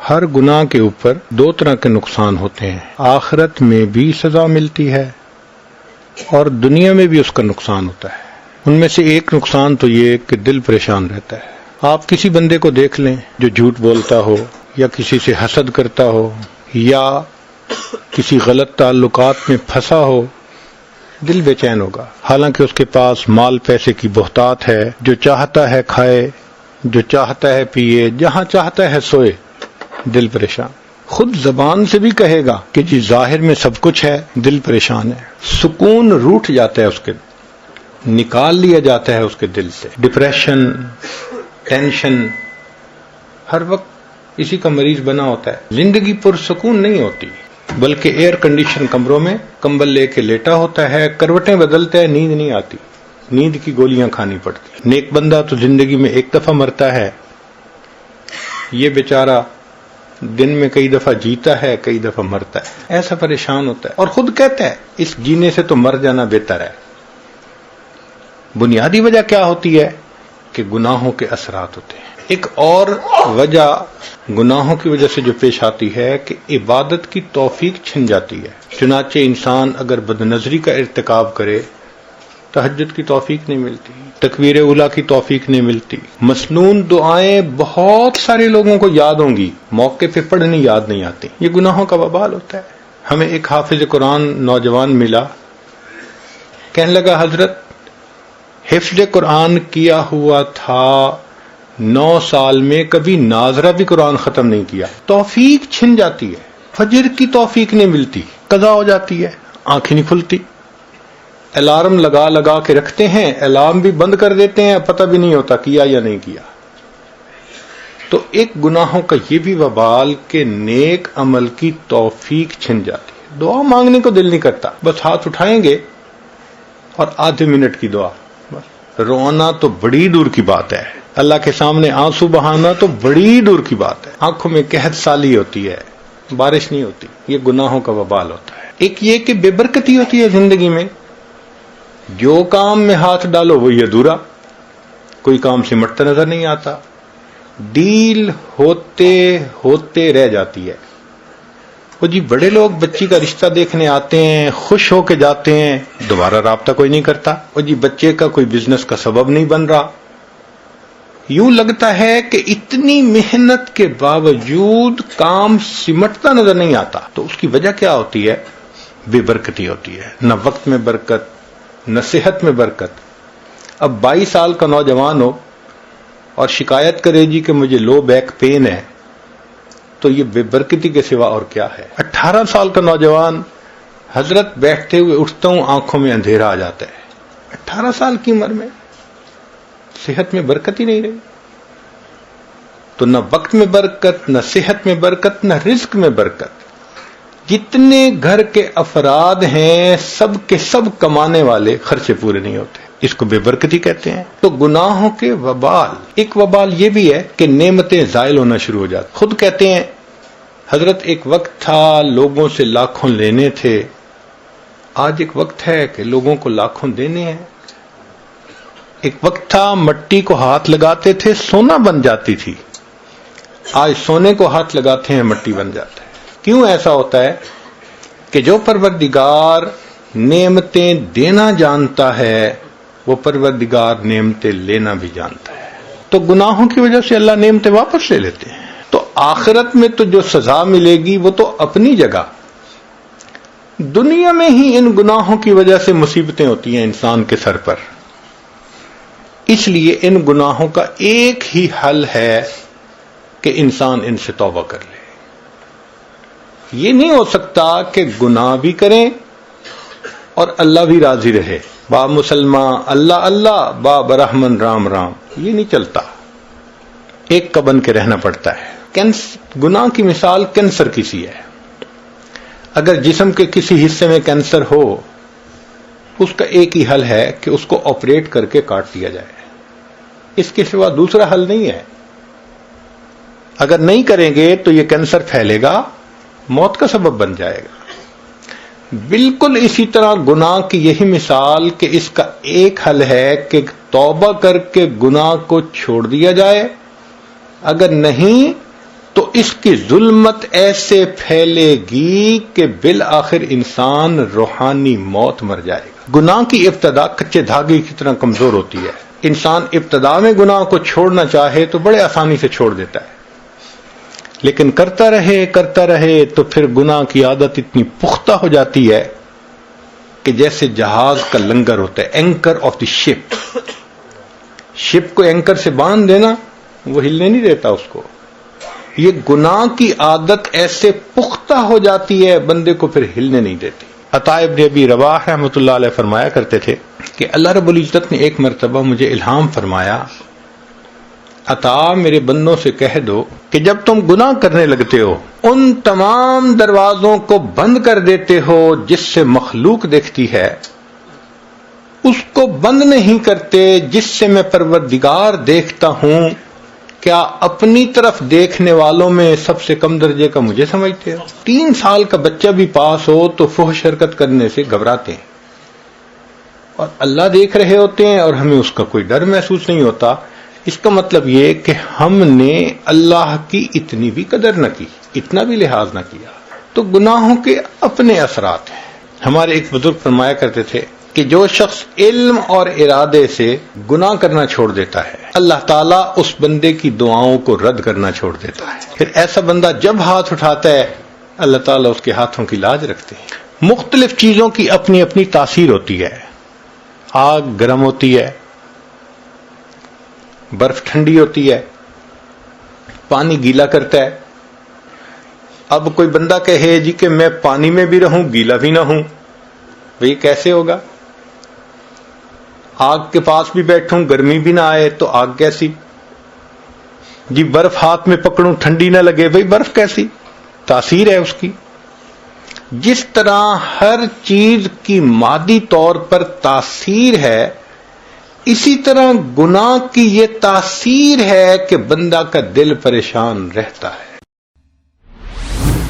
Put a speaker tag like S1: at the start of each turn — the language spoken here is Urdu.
S1: ہر گناہ کے اوپر دو طرح کے نقصان ہوتے ہیں، آخرت میں بھی سزا ملتی ہے اور دنیا میں بھی اس کا نقصان ہوتا ہے۔ ان میں سے ایک نقصان تو یہ کہ دل پریشان رہتا ہے۔ آپ کسی بندے کو دیکھ لیں جو جھوٹ بولتا ہو یا کسی سے حسد کرتا ہو یا کسی غلط تعلقات میں پھنسا ہو، دل بے چین ہوگا، حالانکہ اس کے پاس مال پیسے کی بہتات ہے، جو چاہتا ہے کھائے، جو چاہتا ہے پیے، جہاں چاہتا ہے سوئے، دل پریشان۔ خود زبان سے بھی کہے گا کہ جی ظاہر میں سب کچھ ہے، دل پریشان ہے، سکون روٹھ جاتا ہے، اس کے نکال لیا جاتا ہے اس کے دل سے، ڈپریشن، ٹینشن، ہر وقت اسی کا مریض بنا ہوتا ہے۔ زندگی پرسکون نہیں ہوتی، بلکہ ایئر کنڈیشن کمروں میں کمبل لے کے لیٹا ہوتا ہے، کروٹیں بدلتا ہے، نیند نہیں آتی، نیند کی گولیاں کھانی پڑتی۔ نیک بندہ تو زندگی میں ایک دفعہ مرتا ہے، یہ بیچارہ دن میں کئی دفعہ جیتا ہے، کئی دفعہ مرتا ہے، ایسا پریشان ہوتا ہے، اور خود کہتا ہے اس جینے سے تو مر جانا بہتر ہے۔ بنیادی وجہ کیا ہوتی ہے کہ گناہوں کے اثرات ہوتے ہیں۔ ایک اور وجہ گناہوں کی وجہ سے جو پیش آتی ہے کہ عبادت کی توفیق چھن جاتی ہے۔ چنانچہ انسان اگر بدنظری کا ارتکاب کرے، تہجد کی توفیق نہیں ملتی، تکبیر اولیٰ کی توفیق نہیں ملتی، مسنون دعائیں بہت سارے لوگوں کو یاد ہوں گی، موقع پہ پڑھنی یاد نہیں آتی۔ یہ گناہوں کا وبال ہوتا ہے۔ ہمیں ایک حافظ قرآن نوجوان ملا، کہنے لگا حضرت حفظ قرآن کیا ہوا تھا 9 سال میں، کبھی ناظرہ بھی قرآن ختم نہیں کیا۔ توفیق چھن جاتی ہے، فجر کی توفیق نہیں ملتی، قضا ہو جاتی ہے، آنکھیں نہیں کھلتی، الارم لگا لگا کے رکھتے ہیں، الارم بھی بند کر دیتے ہیں، پتہ بھی نہیں ہوتا کیا یا نہیں کیا۔ تو ایک گناہوں کا یہ بھی وبال کہ نیک عمل کی توفیق چھن جاتی ہے۔ دعا مانگنے کو دل نہیں کرتا، بس ہاتھ اٹھائیں گے اور آدھے منٹ کی دعا، بس رونا تو بڑی دور کی بات ہے، اللہ کے سامنے آنسو بہانا تو بڑی دور کی بات ہے، آنکھوں میں قحط سالی ہوتی ہے، بارش نہیں ہوتی۔ یہ گناہوں کا وبال ہوتا ہے۔ ایک یہ کہ بے برکتی ہوتی ہے زندگی میں، جو کام میں ہاتھ ڈالو وہی ادھورا، کوئی کام سمٹتا نظر نہیں آتا، ڈیل ہوتے ہوتے رہ جاتی ہے۔ وہ جی بڑے لوگ بچی کا رشتہ دیکھنے آتے ہیں، خوش ہو کے جاتے ہیں، دوبارہ رابطہ کوئی نہیں کرتا۔ وہ جی بچے کا کوئی بزنس کا سبب نہیں بن رہا، یوں لگتا ہے کہ اتنی محنت کے باوجود کام سمٹتا نظر نہیں آتا۔ تو اس کی وجہ کیا ہوتی ہے؟ بے برکتی ہوتی ہے، نہ وقت میں برکت، نہ صحت میں برکت۔ اب 22 سال کا نوجوان ہو اور شکایت کرے جی کہ مجھے لو بیک پین ہے، تو یہ بے برکتی کے سوا اور کیا ہے؟ 18 سال کا نوجوان، حضرت بیٹھتے ہوئے اٹھتا ہوں آنکھوں میں اندھیرا آ جاتا ہے، 18 سال کی عمر میں صحت میں برکت ہی نہیں رہی۔ تو نہ وقت میں برکت، نہ صحت میں برکت، نہ رزق میں برکت۔ جتنے گھر کے افراد ہیں سب کے سب کمانے والے، خرچے پورے نہیں ہوتے، اس کو بے برکتی کہتے ہیں۔ تو گناہوں کے وبال، ایک وبال یہ بھی ہے کہ نعمتیں زائل ہونا شروع ہو جاتی۔ خود کہتے ہیں حضرت ایک وقت تھا لوگوں سے لاکھوں لینے تھے، آج ایک وقت ہے کہ لوگوں کو لاکھوں دینے ہیں۔ ایک وقت تھا مٹی کو ہاتھ لگاتے تھے سونا بن جاتی تھی، آج سونے کو ہاتھ لگاتے ہیں مٹی بن جاتا ہے۔ کیوں ایسا ہوتا ہے؟ کہ جو پروردگار نعمتیں دینا جانتا ہے وہ پروردگار نعمتیں لینا بھی جانتا ہے۔ تو گناہوں کی وجہ سے اللہ نعمتیں واپس لے لیتے ہیں۔ تو آخرت میں تو جو سزا ملے گی وہ تو اپنی جگہ، دنیا میں ہی ان گناہوں کی وجہ سے مصیبتیں ہوتی ہیں انسان کے سر پر۔ اس لیے ان گناہوں کا ایک ہی حل ہے کہ انسان ان سے توبہ کر لے۔ یہ نہیں ہو سکتا کہ گناہ بھی کریں اور اللہ بھی راضی رہے، با مسلمان اللہ اللہ، با برحمن رام رام، یہ نہیں چلتا، ایک کا بن کے رہنا پڑتا ہے۔ گناہ کی مثال کینسر کی سی ہے۔ اگر جسم کے کسی حصے میں کینسر ہو، اس کا ایک ہی حل ہے کہ اس کو آپریٹ کر کے کاٹ دیا جائے، اس کے سوا دوسرا حل نہیں ہے۔ اگر نہیں کریں گے تو یہ کینسر پھیلے گا، موت کا سبب بن جائے گا۔ بالکل اسی طرح گناہ کی یہی مثال کہ اس کا ایک حل ہے کہ توبہ کر کے گناہ کو چھوڑ دیا جائے، اگر نہیں تو اس کی ظلمت ایسے پھیلے گی کہ بالآخر انسان روحانی موت مر جائے گا۔ گناہ کی ابتدا کچے دھاگے کی طرح کمزور ہوتی ہے۔ انسان ابتدا میں گناہ کو چھوڑنا چاہے تو بڑے آسانی سے چھوڑ دیتا ہے، لیکن کرتا رہے تو پھر گناہ کی عادت اتنی پختہ ہو جاتی ہے کہ جیسے جہاز کا لنگر ہوتا ہے، اینکر آف دی شپ۔ شپ کو اینکر سے باندھ دینا، وہ ہلنے نہیں دیتا اس کو۔ یہ گناہ کی عادت ایسے پختہ ہو جاتی ہے بندے کو پھر ہلنے نہیں دیتی۔ عطا ابن ابی رواح رحمۃ اللہ علیہ فرمایا کرتے تھے کہ اللہ رب العزت نے ایک مرتبہ مجھے الہام فرمایا، عطا میرے بندوں سے کہہ دو کہ جب تم گناہ کرنے لگتے ہو ان تمام دروازوں کو بند کر دیتے ہو جس سے مخلوق دیکھتی ہے، اس کو بند نہیں کرتے جس سے میں پروردگار دیکھتا ہوں، کیا اپنی طرف دیکھنے والوں میں سب سے کم درجے کا مجھے سمجھتے ہو؟ 3 سال کا بچہ بھی پاس ہو تو فحش حرکت کرنے سے گھبراتے ہیں، اور اللہ دیکھ رہے ہوتے ہیں اور ہمیں اس کا کوئی ڈر محسوس نہیں ہوتا۔ اس کا مطلب یہ کہ ہم نے اللہ کی اتنی بھی قدر نہ کی، اتنا بھی لحاظ نہ کیا۔ تو گناہوں کے اپنے اثرات ہیں۔ ہمارے ایک بزرگ فرمایا کرتے تھے کہ جو شخص علم اور ارادے سے گناہ کرنا چھوڑ دیتا ہے، اللہ تعالیٰ اس بندے کی دعاؤں کو رد کرنا چھوڑ دیتا ہے۔ پھر ایسا بندہ جب ہاتھ اٹھاتا ہے اللہ تعالیٰ اس کے ہاتھوں کی لاج رکھتے ہیں۔ مختلف چیزوں کی اپنی اپنی تاثیر ہوتی ہے۔ آگ گرم ہوتی ہے، برف ٹھنڈی ہوتی ہے، پانی گیلا کرتا ہے۔ اب کوئی بندہ کہے جی کہ میں پانی میں بھی رہوں گیلا بھی نہ ہوں، بھئی کیسے ہوگا؟ آگ کے پاس بھی بیٹھوں گرمی بھی نہ آئے تو آگ کیسی؟ جی برف ہاتھ میں پکڑوں ٹھنڈی نہ لگے، بھئی برف کیسی؟ تاثیر ہے اس کی۔ جس طرح ہر چیز کی مادی طور پر تاثیر ہے، اسی طرح گناہ کی یہ تاثیر ہے کہ بندہ کا دل پریشان رہتا ہے۔